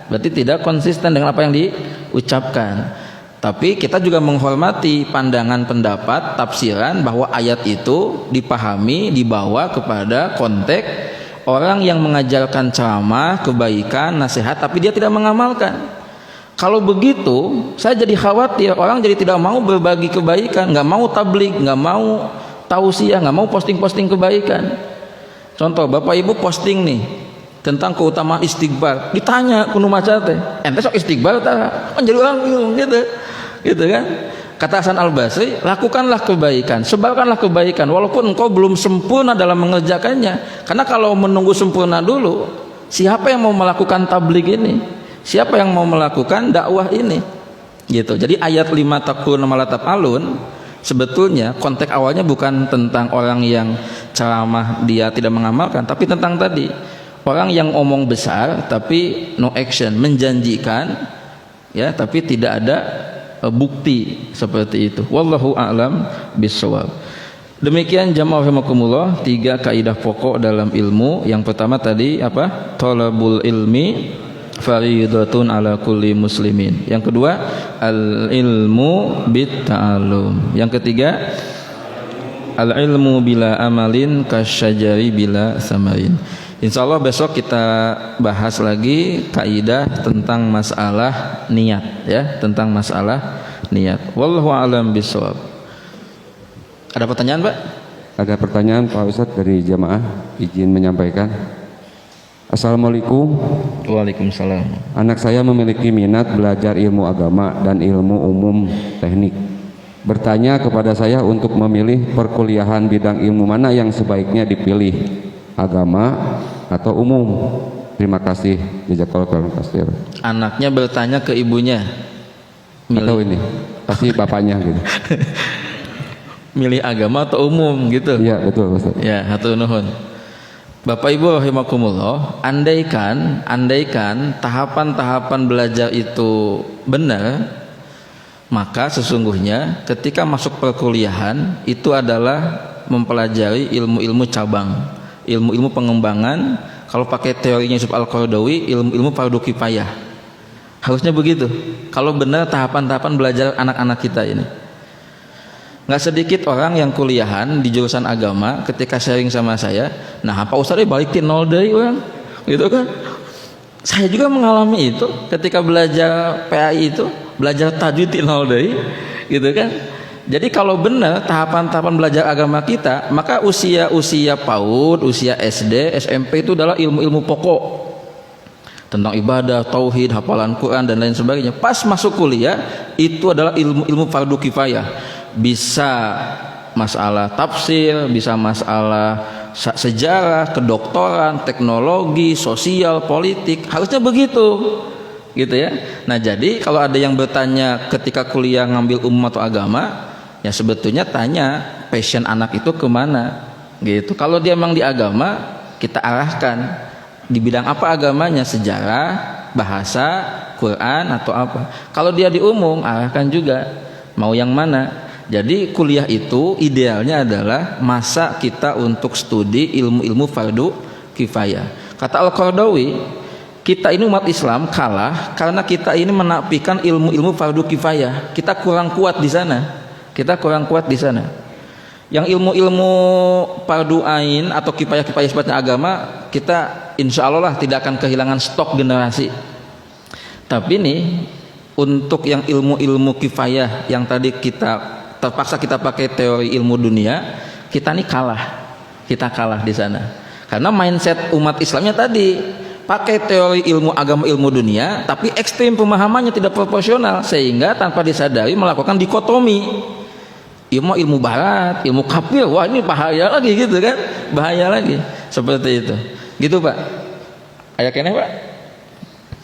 Berarti tidak konsisten dengan apa yang diucapkan. Tapi kita juga menghormati pandangan, pendapat, tafsiran bahwa ayat itu dipahami, dibawa kepada konteks orang yang mengajarkan ceramah, kebaikan, nasihat, tapi dia tidak mengamalkan. Kalau begitu, saya jadi khawatir orang jadi tidak mau berbagi kebaikan, nggak mau tabligh, nggak mau tausiah, nggak mau posting-posting kebaikan. Contoh Bapak Ibu posting nih tentang keutamaan istighfar, ditanya kudu maca teh, ente sok istighfar tah menjadi orang bingung gitu kan. Kata Hasan Al-Basri, lakukanlah kebaikan, sebarkanlah kebaikan walaupun engkau belum sempurna dalam mengerjakannya. Karena kalau menunggu sempurna dulu, siapa yang mau melakukan tabligh ini? Siapa yang mau melakukan dakwah ini? Gitu. Jadi ayat 5 takun malataf alun sebetulnya konteks awalnya bukan tentang orang yang ceramah dia tidak mengamalkan, tapi tentang tadi orang yang omong besar tapi no action, menjanjikan ya tapi tidak ada bukti seperti itu. Wallahu a'lam bishawab. Demikian jamaah rahimakumullah, 3 kaidah pokok dalam ilmu. Yang pertama tadi apa? Thalabul ilmi fariidatun ala kulli muslimin. Yang kedua, al ilmu bit ta'allum. Yang ketiga, al ilmu bila amalin kasyajari bila samarin. Insyaallah besok kita bahas lagi kaidah tentang masalah niat ya, tentang masalah niat. Wallahu a'lam bishawab. Ada pertanyaan, Pak? Ada pertanyaan Pak Ustadz dari jamaah, izin menyampaikan. Assalamualaikum. Waalaikumsalam. Anak saya memiliki minat belajar ilmu agama dan ilmu umum teknik. Bertanya kepada saya untuk memilih perkuliahan bidang ilmu mana yang sebaiknya dipilih, agama atau umum. Terima kasih. Jazakallahu khairan. Anaknya bertanya ke ibunya. Atau ini pasti bapaknya gitu. Milih agama atau umum gitu. Iya betul Ustaz. Ya, hatur nuhun. Bapak Ibu rahimakumullah, andaikan tahapan-tahapan belajar itu benar, maka sesungguhnya ketika masuk perkuliahan itu adalah mempelajari ilmu-ilmu cabang, ilmu-ilmu pengembangan. Kalau pakai teorinya Yusuf Al-Qaradawi, ilmu-ilmu fardu kifayah. Harusnya begitu. Kalau benar tahapan-tahapan belajar anak-anak kita ini. Nggak sedikit orang yang kuliahan di jurusan agama ketika sharing sama saya, nah Pak Ustadz balikin nol dari orang, gitu kan? Saya juga mengalami itu ketika belajar PAI itu, belajar tajwid nol dari, gitu kan? Jadi kalau benar tahapan-tahapan belajar agama kita, maka usia PAUD, usia SD, SMP itu adalah ilmu-ilmu pokok tentang ibadah, tauhid, hafalan Quran dan lain sebagainya. Pas masuk kuliah itu adalah ilmu-ilmu fardu kifayah. Bisa masalah tafsir, bisa masalah sejarah, kedokteran, teknologi, sosial, politik, harusnya begitu gitu ya. Nah jadi kalau ada yang bertanya ketika kuliah ngambil umum atau agama, ya sebetulnya tanya passion anak itu kemana gitu. Kalau dia memang di agama, kita arahkan di bidang apa agamanya, sejarah, bahasa, Quran atau apa. Kalau dia di umum, arahkan juga mau yang mana. Jadi kuliah itu idealnya adalah masa kita untuk studi ilmu-ilmu fardu kifayah. Kata Al-Qaradawi, kita ini umat Islam kalah karena kita ini menafikan ilmu-ilmu fardu kifayah. Kita kurang kuat di sana. Yang ilmu-ilmu fardu ain atau kifayah-kifayah sifatnya agama, kita insya Allah tidak akan kehilangan stok generasi. Tapi nih untuk yang ilmu-ilmu kifayah yang tadi kita terpaksa kita pakai teori ilmu dunia, kita nih kalah di sana. Karena mindset umat Islamnya tadi pakai teori ilmu agama, ilmu dunia, tapi ekstrim pemahamannya tidak proporsional sehingga tanpa disadari melakukan dikotomi. Ilmu barat, ilmu kafir, wah ini bahaya lagi gitu kan, bahaya lagi seperti itu. Gitu Pak. Ayat kene Pak.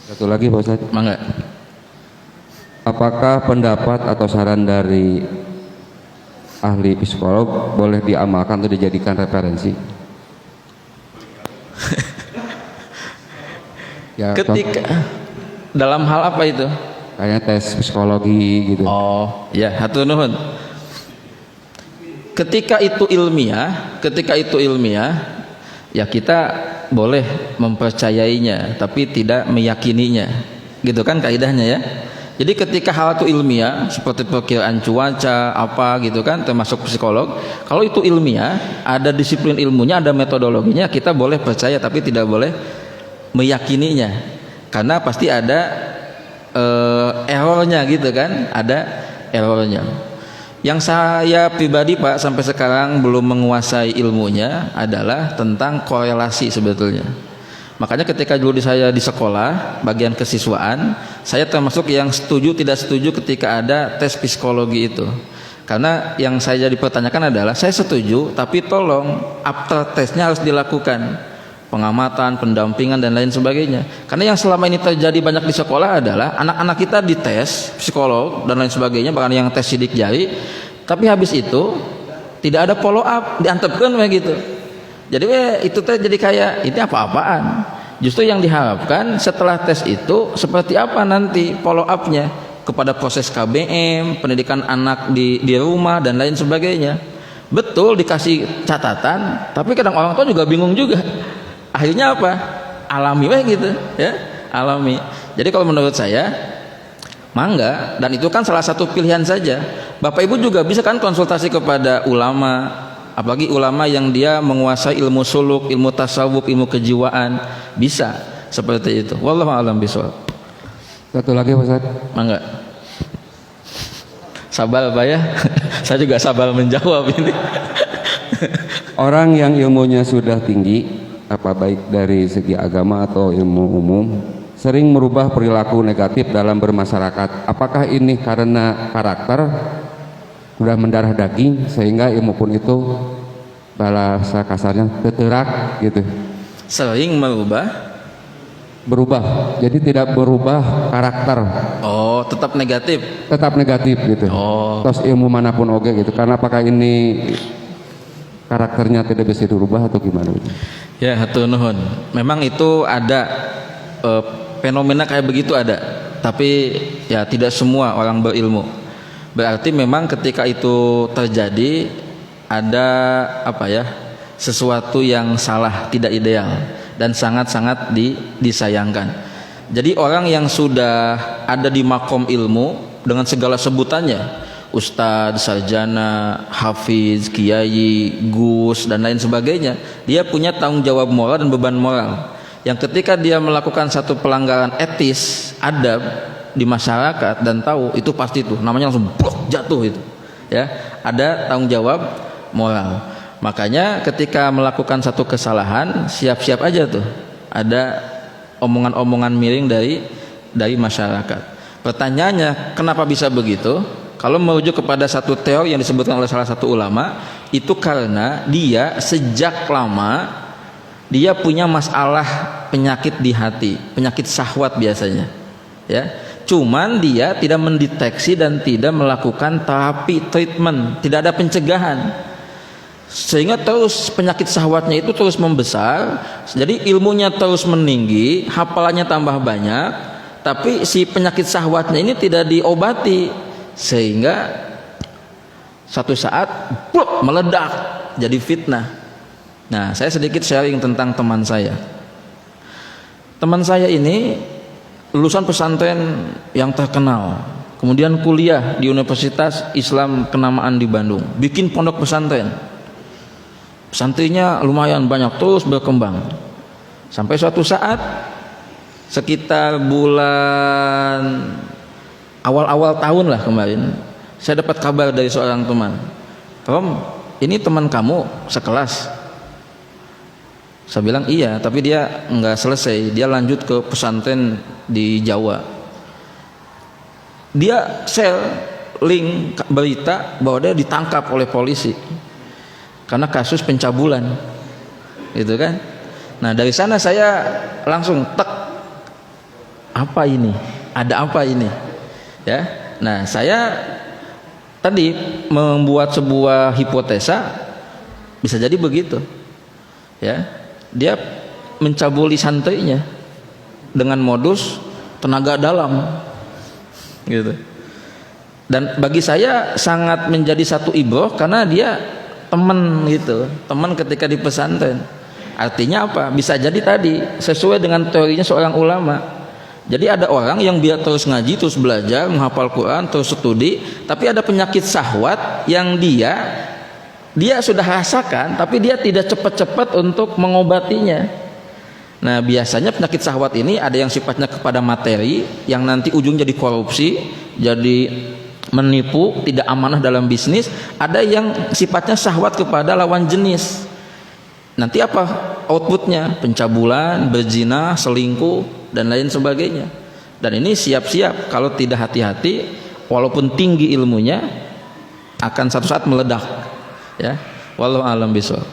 Satu lagi Pak Ustaz. Mangga. Apakah pendapat atau saran dari ahli psikolog boleh diamalkan atau dijadikan referensi? Ya, ketika dalam hal apa itu? Kayak tes psikologi gitu. Oh, ya, hatur nuhun. Ketika itu ilmiah, ya kita boleh mempercayainya, tapi tidak meyakininya. Gitu kan kaidahnya ya. Jadi ketika hal itu ilmiah seperti perkiraan cuaca apa gitu kan, termasuk psikolog, kalau itu ilmiah, ada disiplin ilmunya, ada metodologinya, kita boleh percaya tapi tidak boleh meyakininya. Karena pasti ada errornya gitu kan, ada errornya. Yang saya pribadi Pak sampai sekarang belum menguasai ilmunya adalah tentang korelasi sebetulnya. Makanya ketika dulu saya di sekolah bagian kesiswaan, saya termasuk yang setuju tidak setuju ketika ada tes psikologi itu. Karena yang saya jadi pertanyakan adalah saya setuju, tapi tolong after tesnya harus dilakukan pengamatan, pendampingan dan lain sebagainya. Karena yang selama ini terjadi banyak di sekolah adalah anak-anak kita dites psikolog dan lain sebagainya, bahkan yang tes sidik jari, tapi habis itu tidak ada follow up, diantepkan begitu. Jadi itu teh jadi kayak ini apa-apaan. Justru yang diharapkan setelah tes itu seperti apa nanti follow up-nya kepada proses KBM, pendidikan anak di rumah dan lain sebagainya. Betul dikasih catatan, tapi kadang orang tua juga bingung juga. Akhirnya apa? Alami gitu, ya, alami. Jadi kalau menurut saya, mangga, dan itu kan salah satu pilihan saja. Bapak Ibu juga bisa kan konsultasi kepada ulama, apalagi ulama yang dia menguasai ilmu suluk, ilmu tasawuf, ilmu kejiwaan, bisa seperti itu. Wallahu a'lam bishawab. Satu lagi Ustaz. Mangga. Sabar Pak ya. Saya juga sabar menjawab ini. Orang yang ilmunya sudah tinggi, apa baik dari segi agama atau ilmu umum, sering merubah perilaku negatif dalam bermasyarakat. Apakah ini karena karakter sudah mendarah daging sehingga ilmu pun itu bahasa kasarnya teterak gitu? Sering berubah, jadi tidak berubah karakter. Oh, tetap negatif gitu. Oh. Terus ilmu manapun oke gitu. Karena apakah ini karakternya tidak bisa dirubah atau gimana? Ya, hatur nuhun. Memang itu ada fenomena kayak begitu ada, tapi ya tidak semua orang berilmu. Berarti memang ketika itu terjadi ada sesuatu yang salah, tidak ideal dan sangat-sangat disayangkan. Jadi orang yang sudah ada di makom ilmu dengan segala sebutannya, ustadz, sarjana, hafiz, kiai, gus dan lain sebagainya, dia punya tanggung jawab moral dan beban moral yang ketika dia melakukan satu pelanggaran etis, adab di masyarakat dan tahu itu pasti itu namanya langsung blok jatuh itu, ya, ada tanggung jawab moral. Makanya ketika melakukan satu kesalahan, siap-siap aja tuh ada omongan-omongan miring dari masyarakat. Pertanyaannya, kenapa bisa begitu? Kalau merujuk kepada satu teori yang disebutkan oleh salah satu ulama, itu karena dia sejak lama dia punya masalah penyakit di hati, penyakit syahwat biasanya, ya. Cuman dia tidak mendeteksi dan tidak melakukan terapi treatment, tidak ada pencegahan, sehingga terus penyakit syahwatnya itu terus membesar. Jadi ilmunya terus meninggi, hafalannya tambah banyak, tapi si penyakit syahwatnya ini tidak diobati, sehingga satu saat blok meledak jadi fitnah. Nah, saya sedikit sharing tentang teman saya. Teman saya ini lulusan pesantren yang terkenal, kemudian kuliah di Universitas Islam Kenamaan di Bandung, bikin pondok pesantren. Santrinya lumayan banyak, terus berkembang. Sampai suatu saat sekitar bulan awal-awal tahun lah kemarin, saya dapat kabar dari seorang teman, "Rom, ini teman kamu sekelas?" Saya bilang iya, tapi dia nggak selesai, dia lanjut ke pesantren di Jawa. Dia share link berita bahwa dia ditangkap oleh polisi karena kasus pencabulan, gitu kan? Nah, dari sana saya langsung tek, apa ini? Ada apa ini? Ya, nah saya tadi membuat sebuah hipotesa, bisa jadi begitu, ya, dia mencabuli santrinya dengan modus tenaga dalam, gitu. Dan bagi saya sangat menjadi satu ibroh karena dia teman gitu, teman ketika di pesantren. Artinya apa? Bisa jadi tadi sesuai dengan teorinya seorang ulama. Jadi ada orang yang dia terus ngaji, terus belajar, menghafal Quran, terus studi, tapi ada penyakit syahwat yang dia sudah rasakan, tapi dia tidak cepat-cepat untuk mengobatinya. Nah, biasanya penyakit syahwat ini ada yang sifatnya kepada materi, yang nanti ujung jadi korupsi, jadi menipu, tidak amanah dalam bisnis, ada yang sifatnya syahwat kepada lawan jenis. Nanti apa outputnya? Pencabulan, berzina, selingkuh, dan lain sebagainya. Dan ini siap-siap kalau tidak hati-hati, walaupun tinggi ilmunya, akan satu saat meledak. Ya, wallahu a'lam bishawab.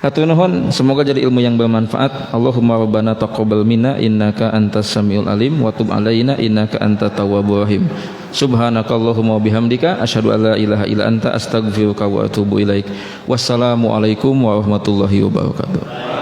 Hatur nuhun, semoga jadi ilmu yang bermanfaat. Allahumma rabbana taqabbal minna innaka antas samiul alim wa tub alaina innaka antat tawwabur rahim. Subhanakallahumma bihamdika asyhadu an la ilaha illa anta astaghfiruka wa atubu ilaik. Wassalamu alaikum warahmatullahi wabarakatuh.